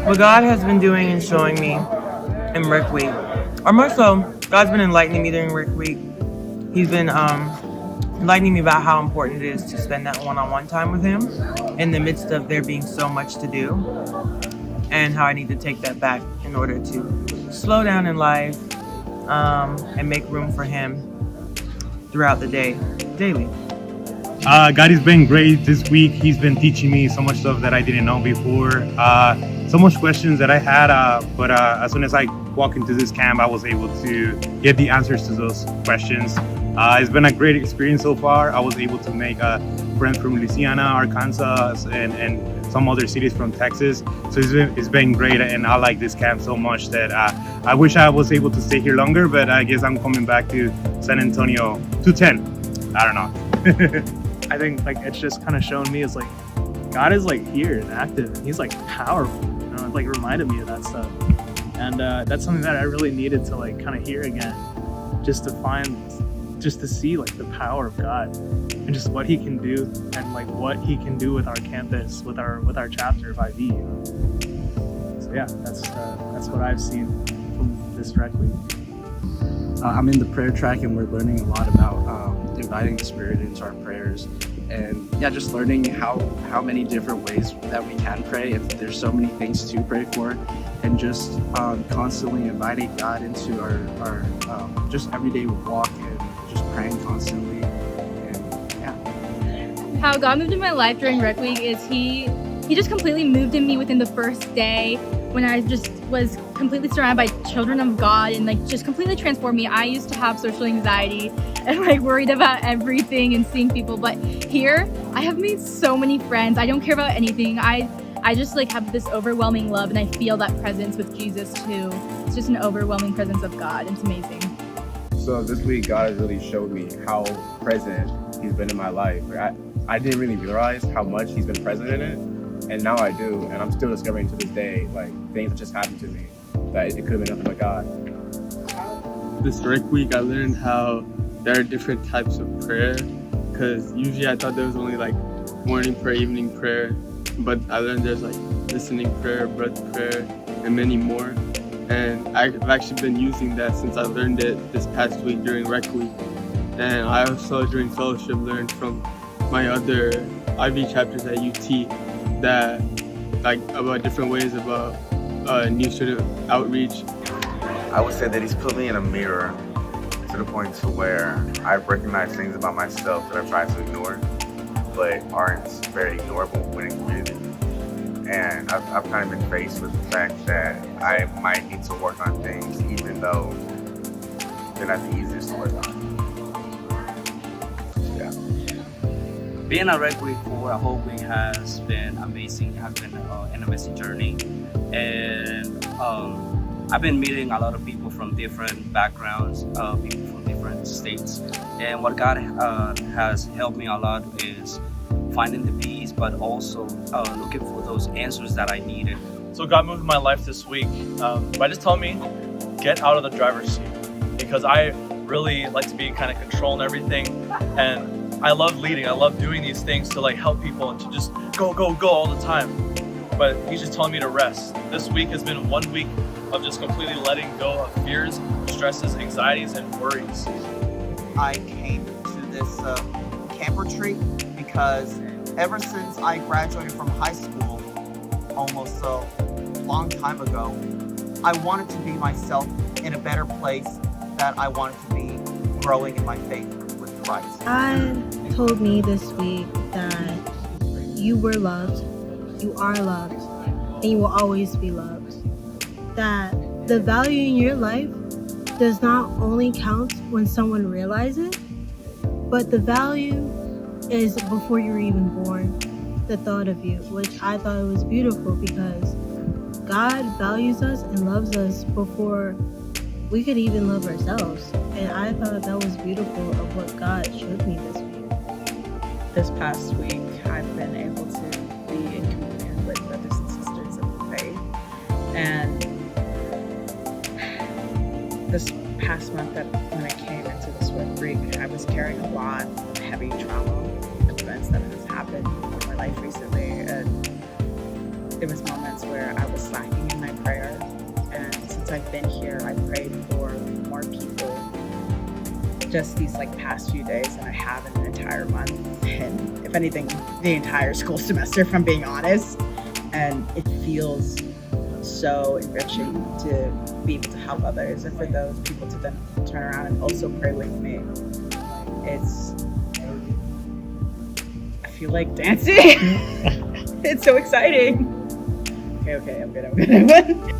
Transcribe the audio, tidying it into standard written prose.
What God has been doing and showing me in Rec Week, or more so, God's been enlightening me during Rec Week. He's been enlightening me about how important it is to spend that one-on-one time with Him in the midst of there being so much to do, and how I need to take that back in order to slow down in life and make room for Him throughout the day, daily. God has been great this week. He's been teaching me so much stuff that I didn't know before. So much questions that I had, but as soon as I walked into this camp, I was able to get the answers to those questions. It's been a great experience so far. I was able to make friends from Louisiana, Arkansas, and some other cities from Texas. So it's been great, and I like this camp so much that I wish I was able to stay here longer, but I guess I'm coming back to San Antonio 210. I don't know. I think like it's just kind of shown me is like God is like here and active. He's like powerful. You know, it like reminded me of that stuff, and that's something that I really needed to like kind of hear again, just to see like the power of God and just what He can do and like what He can do with our campus, with our chapter of IB. You know? So yeah, that's what I've seen from this Rec Week. I'm in the prayer track, and we're learning a lot about inviting the Spirit into our prayers, and yeah, just learning how many different ways that we can pray. If there's so many things to pray for, and just constantly inviting God into our just everyday walk and just praying constantly. And yeah, How God moved in my life during Rec Week is He just completely moved in me within the first day when I just was completely surrounded by children of God and like just completely transformed me. I used to have social anxiety and like worried about everything and seeing people, but here I have made so many friends. I don't care about anything. I just like have this overwhelming love, and I feel that presence with Jesus too. It's just an overwhelming presence of God. It's amazing. So this week, God has really showed me how present He's been in my life. I didn't really realize how much He's been present in it, and now I do, and I'm still discovering to this day, like, things that just happened to me, that it could have been nothing but God. This Rec Week, I learned how there are different types of prayer, because usually I thought there was only like morning prayer, evening prayer, but I learned there's like listening prayer, breath prayer, and many more. And I've actually been using that since I learned it this past week during Rec Week. And I also during fellowship learned from my other IB chapters at UT that like about different ways about new student outreach. I would say that He's put me in a mirror to the point to where I've recognized things about myself that I've tried to ignore, but aren't very ignorable when it's really. And I've kind of been faced with the fact that I might need to work on things even though they're not the easiest to work on. Yeah. Being at Red Week for a whole week has been amazing. It has been an amazing journey, and I've been meeting a lot of people from different backgrounds, people from different states, and what God has helped me a lot is finding the peace, but also looking for those answers that I needed. So God moved my life this week by just telling me, get out of the driver's seat, because I really like to be in kind of control and everything, and I love leading. I love doing these things to like help people and to just go all the time. But He's just telling me to rest. This week has been 1 week of just completely letting go of fears, stresses, anxieties, and worries. I came to this camp retreat because ever since I graduated from high school, almost a long time ago, I wanted to be myself in a better place, that I wanted to be growing in my faith with Christ. God told me this week that you were loved, you are loved, and you will always be loved. That the value in your life does not only count when someone realizes it, but the value is before you're even born, the thought of you, which I thought was beautiful because God values us and loves us before we could even love ourselves. And I thought that was beautiful of what God showed me this week. This past week, I've been able to be in communion with brothers and sisters of the faith. And this past month, when I came into this Red River, I was carrying a lot of heavy trauma, events that has happened in my life recently. And there was moments where I was slacking I've been here, I've prayed for more people just these like past few days than I have in an entire month. And if anything, the entire school semester, if I'm being honest. And it feels so enriching to be able to help others and for those people to then turn around and also pray with me. I feel like dancing. It's so exciting. Okay, I'm good.